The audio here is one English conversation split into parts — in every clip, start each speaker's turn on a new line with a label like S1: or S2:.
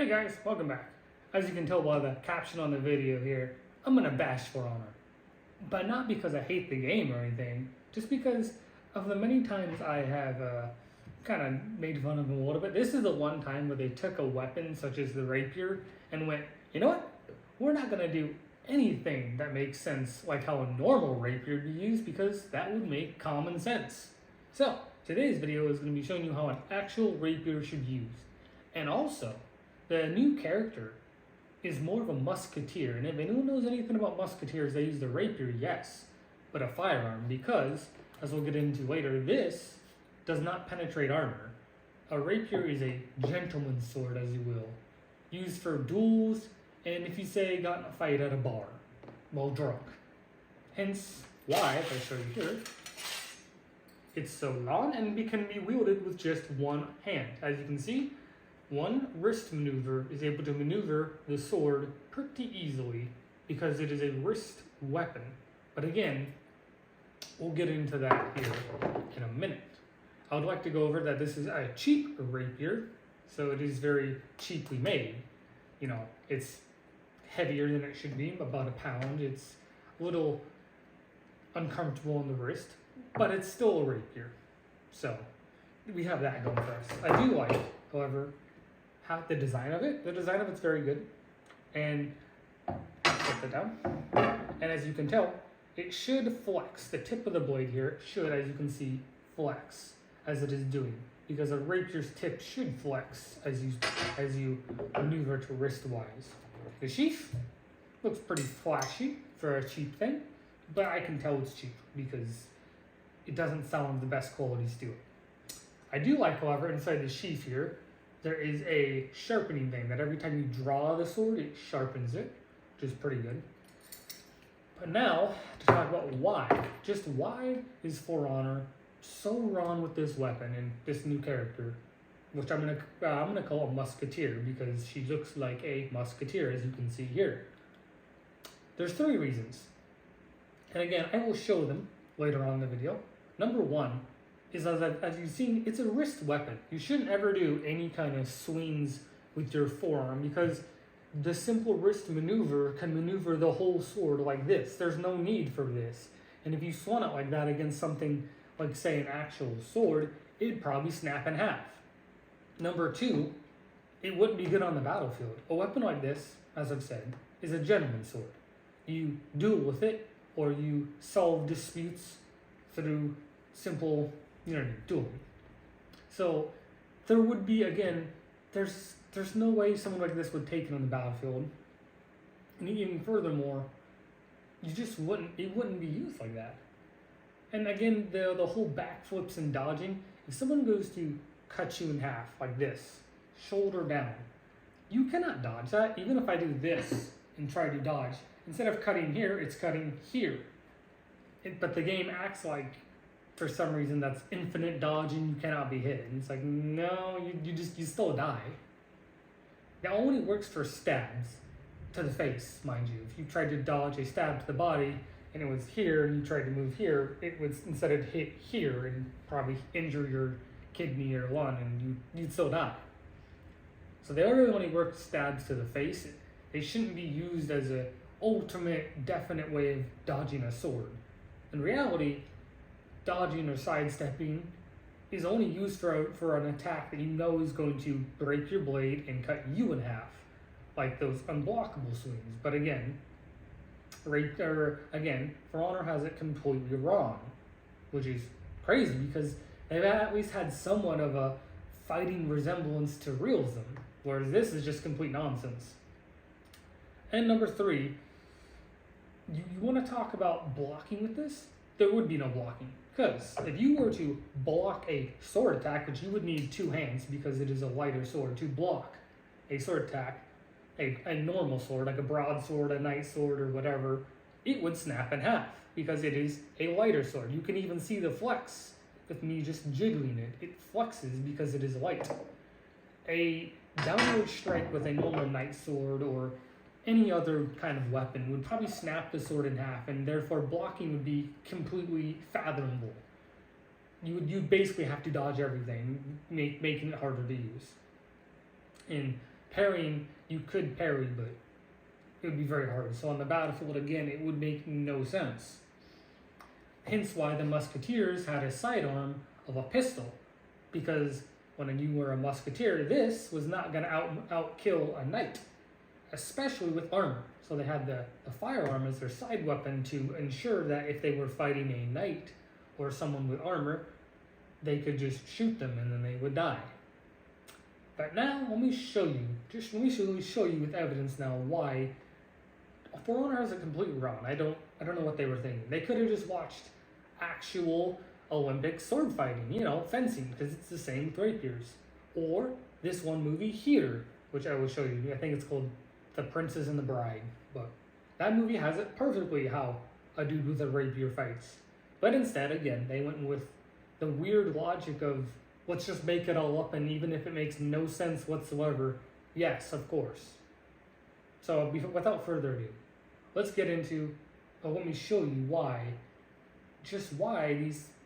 S1: Hey guys, welcome back. As you can tell by the caption on the video here, I'm gonna bash For Honor. But not because I hate the game or anything, just because of the many times I have kind of made fun of them a little bit. This is the one time where they took a weapon such as the rapier and went, you know what? We're not gonna do anything that makes sense like how a normal rapier would be used because that would make common sense. So, today's video is going to be showing you how an actual rapier should use. And also, the new character is more of a musketeer, and if anyone knows anything about musketeers, they use the rapier, yes, but a firearm, because, as we'll get into later, this does not penetrate armor. A rapier is a gentleman's sword, as you will, used for duels, and if you say got in a fight at a bar, while drunk. Hence why, if I show you here, it's so long and it can be wielded with just one hand. As you can see, one wrist maneuver is able to maneuver the sword pretty easily because it is a wrist weapon. But again, we'll get into that here in a minute. I would like to go over that this is a cheap rapier, so it is very cheaply made. You know, it's heavier than it should be, about a pound. It's a little uncomfortable on the wrist, but it's still a rapier. So we have that going for us. I do like, however, how the design of it. The design of it's very good. And put that down. And as you can tell, it should flex. The tip of the blade here should, as you can see, flex as it is doing. Because a rapier's tip should flex as you maneuver to wrist-wise. The sheath looks pretty flashy for a cheap thing, but I can tell it's cheap because it doesn't sound the best qualities to it. I do like, however, inside the sheath here, there is a sharpening thing that every time you draw the sword, it sharpens it, which is pretty good. But now, to talk about why. Just why is For Honor so wrong with this weapon and this new character, which I'm gonna call a musketeer because she looks like a musketeer, as you can see here. There's 3 reasons. And again, I will show them later on in the video. Number 1 is, as you've seen, it's a wrist weapon. You shouldn't ever do any kind of swings with your forearm because the simple wrist maneuver can maneuver the whole sword like this. There's no need for this. And if you swung it like that against something like, say, an actual sword, it'd probably snap in half. Number 2, it wouldn't be good on the battlefield. A weapon like this, as I've said, is a gentleman's sword. You duel with it, or you solve disputes through simple, dueling. So there would be, again, there's no way someone like this would take it on the battlefield. And even furthermore, it wouldn't be used like that. And again, the whole backflips and dodging, if someone goes to cut you in half like this, shoulder down, you cannot dodge that. Even if I do this and try to dodge, instead of cutting here, it's cutting here. But the game acts like, for some reason, that's infinite dodging, you cannot be hit. And it's like, no, you still die. That only works for stabs to the face, mind you. If you tried to dodge a stab to the body and it was here and you tried to move here, it would instead of hit here and probably injure your kidney or lung, and you'd still die. So they really only work stabs to the face. They shouldn't be used as an ultimate, definite way of dodging a sword. In reality, dodging or sidestepping is only used for an attack that you know is going to break your blade and cut you in half, like those unblockable swings. But again, For Honor has it completely wrong, which is crazy because they've at least had somewhat of a fighting resemblance to realism, whereas this is just complete nonsense. And number 3, you want to talk about blocking with this? There would be no blocking. Because if you were to block a sword attack, which you would need 2 hands because it is a lighter sword, to block a sword attack, a normal sword, like a broadsword, a knight sword, or whatever, it would snap in half because it is a lighter sword. You can even see the flex with me just jiggling it. It flexes because it is light. A downward strike with a normal knight sword or any other kind of weapon would probably snap the sword in half, and therefore blocking would be completely fathomable. You basically have to dodge everything, making it harder to use. And parrying, you could parry, but it would be very hard. So on the battlefield, again, it would make no sense. Hence why the musketeers had a sidearm of a pistol, because when you were a musketeer, this was not going to outkill a knight, especially with armor. So they had the firearm as their side weapon to ensure that if they were fighting a knight or someone with armor, they could just shoot them and then they would die. But now let me show you, show you with evidence now why For Honor has it completely wrong. I don't know what they were thinking. They could have just watched actual Olympic sword fighting, you know, fencing, because it's the same with rapiers. Or this one movie here, which I will show you. I think it's called The Princess and the Bride. But that movie has it perfectly how a dude with a rapier fights. But instead, again, they went with the weird logic of let's just make it all up, and even if it makes no sense whatsoever, yes, of course. So without further ado, let's get into, let me show you why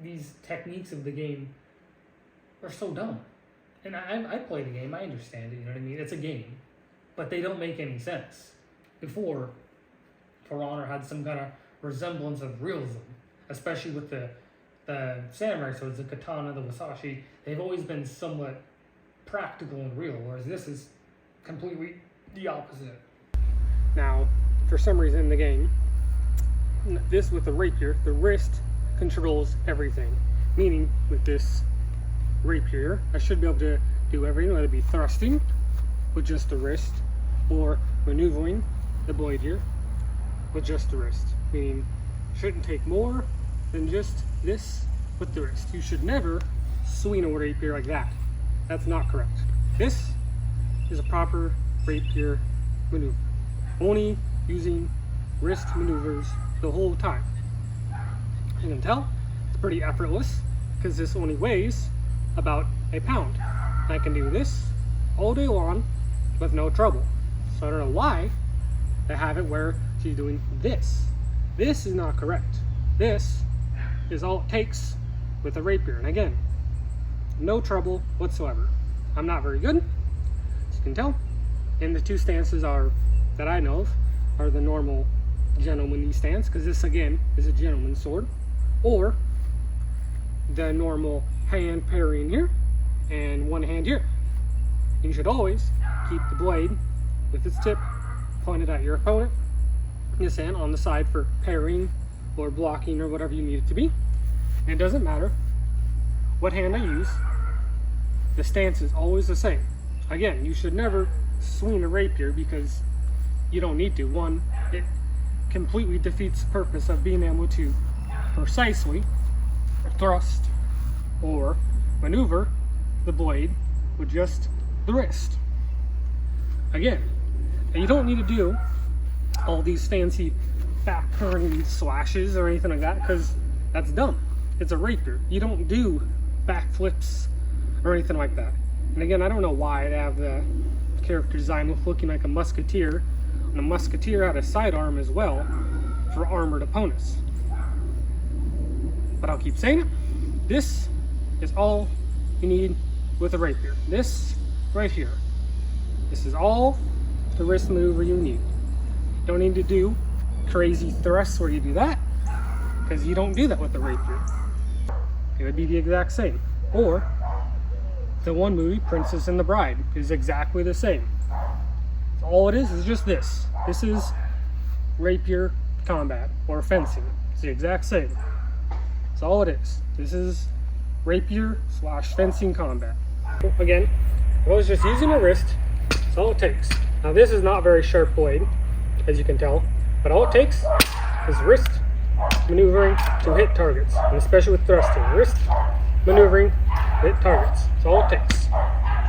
S1: these techniques of the game are so dumb. And I play the game, I understand it, you know what I mean? It's a game, but they don't make any sense. Before, For Honor had some kind of resemblance of realism, especially with the samurai swords, the katana, the wasashi. They've always been somewhat practical and real, whereas this is completely the opposite. Now, for some reason in the game, this with the rapier, the wrist controls everything. Meaning, with this rapier, I should be able to do everything, whether it be thrusting with just the wrist, or maneuvering the blade here with just the wrist. Meaning, shouldn't take more than just this with the wrist. You should never swing a rapier like that. That's not correct. This is a proper rapier maneuver. Only using wrist maneuvers the whole time. You can tell it's pretty effortless because this only weighs about a pound. I can do this all day long with no trouble. So I don't know why they have it where she's doing this. This is not correct. This is all it takes with a rapier. And again, no trouble whatsoever. I'm not very good, as you can tell. And the two stances are, that I know of, are the normal gentlemanly stance, because this again is a gentleman's sword, or the normal hand parrying here and one hand here. You should always keep the blade with its tip pointed at your opponent, this hand on the side for parrying or blocking or whatever you need it to be. And it doesn't matter what hand I use, the stance is always the same. Again, you should never swing a rapier because you don't need to. One, it completely defeats the purpose of being able to precisely thrust or maneuver the blade with just the wrist. Again, and you don't need to do all these fancy back turning slashes or anything like that, because that's dumb. It's a rapier. You don't do backflips or anything like that. And again, I don't know why they have the character design looking like a musketeer, and a musketeer had a sidearm as well for armored opponents. But I'll keep saying it. This is all you need with a rapier. This right here. This is all the wrist maneuver you need. Don't need to do crazy thrusts where you do that, because you don't do that with the rapier. It would be the exact same. Or the one movie, Princess and the Bride, is exactly the same. All it is just this. This is rapier combat or fencing. It's the exact same. That's all it is. This is rapier / fencing combat. Again, if I was just using my wrist, that's all it takes. Now this is not a very sharp blade, as you can tell, but all it takes is wrist maneuvering to hit targets, and especially with thrusting. Wrist maneuvering to hit targets. That's all it takes.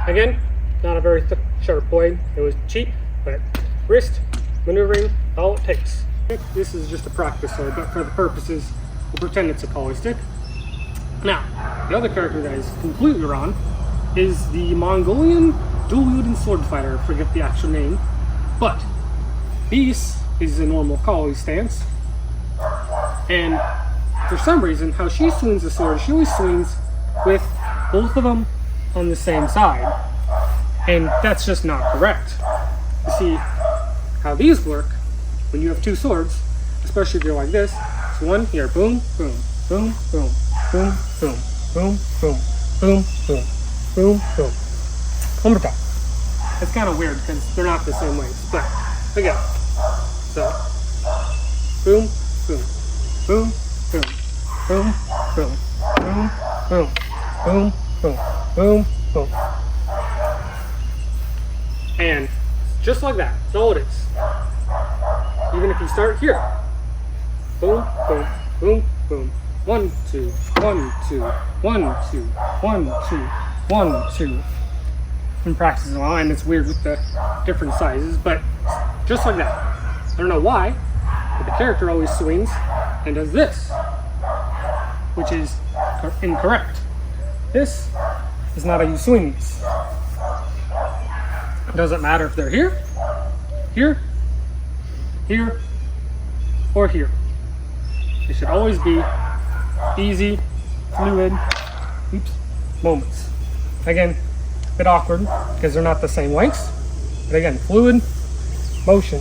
S1: Again, not a very sharp blade. It was cheap, but wrist maneuvering, all it takes. This is just a practice sword, but for the purposes, we'll pretend it's a poly stick. Now, the other character that is completely wrong is the Mongolian dual-wielding sword fighter. I forget the actual name, but Beast is a normal collie stance, and for some reason, how she swings the sword, she always swings with both of them on the same side. And that's just not correct. You see, how these work, when you have two swords, especially if you're like this, it's one here, boom, boom, boom, boom, boom, boom, boom, boom, boom, boom, boom, boom. One more time. It's kind of weird because they're not the same ways, but again, so boom, boom, boom, boom, boom, boom, boom, boom, boom, boom, boom, boom. And just like that, that's all it is. Even if you start here, boom, boom, boom, boom, 1, 2, 1, 2, 1, 2, 1, 2, 1, 2. Been practicing a lot, and it's weird with the different sizes, but just like that. I don't know why, but the character always swings and does this, which is incorrect. This is not how you swing these. It doesn't matter if they're here, here, here, or here. They should always be easy, fluid, moments. Again, a bit awkward because they're not the same lengths, but again, fluid motion.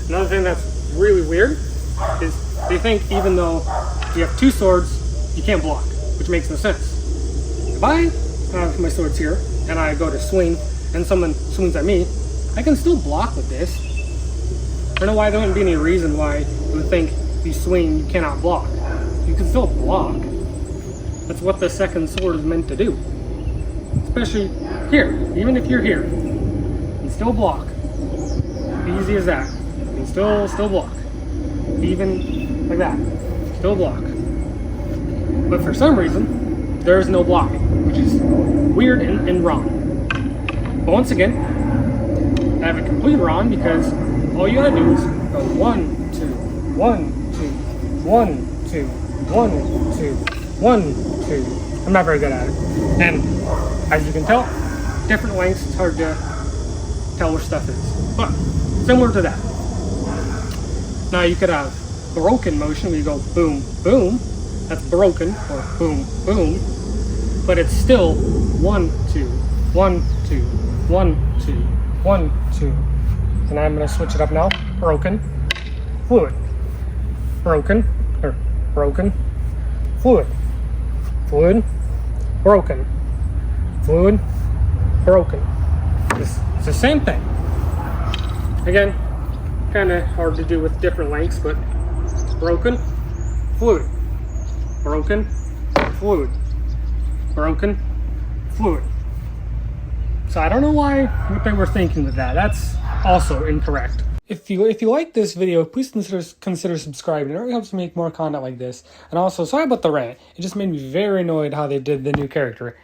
S1: Another thing that's really weird is they think even though you have two swords, you can't block, which makes no sense. If I have my swords here and I go to swing and someone swings at me, I can still block with this. I don't know why there wouldn't be any reason why you would think if you swing, you cannot block. You can still block. That's what the second sword is meant to do. Especially here. Even if you're here, you can still block. Easy as that. You can still block. Even like that. Still block. But for some reason, there is no blocking, which is weird and wrong. But once again, I have it completely wrong because all you gotta do is go 1, 2, 1, 2, 1, 2, 1, 2, 1, 2. I'm not very good at it. And as you can tell, different lengths, it's hard to tell where stuff is. But similar to that. Now you could have broken motion where you go boom, boom. That's broken, or boom, boom. But it's still 1, 2, 1, 2, 1, 2, 1, 2. And I'm going to switch it up now. Broken, fluid, broken, or broken, fluid, fluid, broken, fluid, broken. It's the same thing. Again, kind of hard to do with different lengths, but broken, fluid, broken, fluid, broken, fluid. So I don't know what they were thinking with that. That's also incorrect. If you like this video, please consider subscribing. It really helps me make more content like this. And also, sorry about the rant. It just made me very annoyed how they did the new character.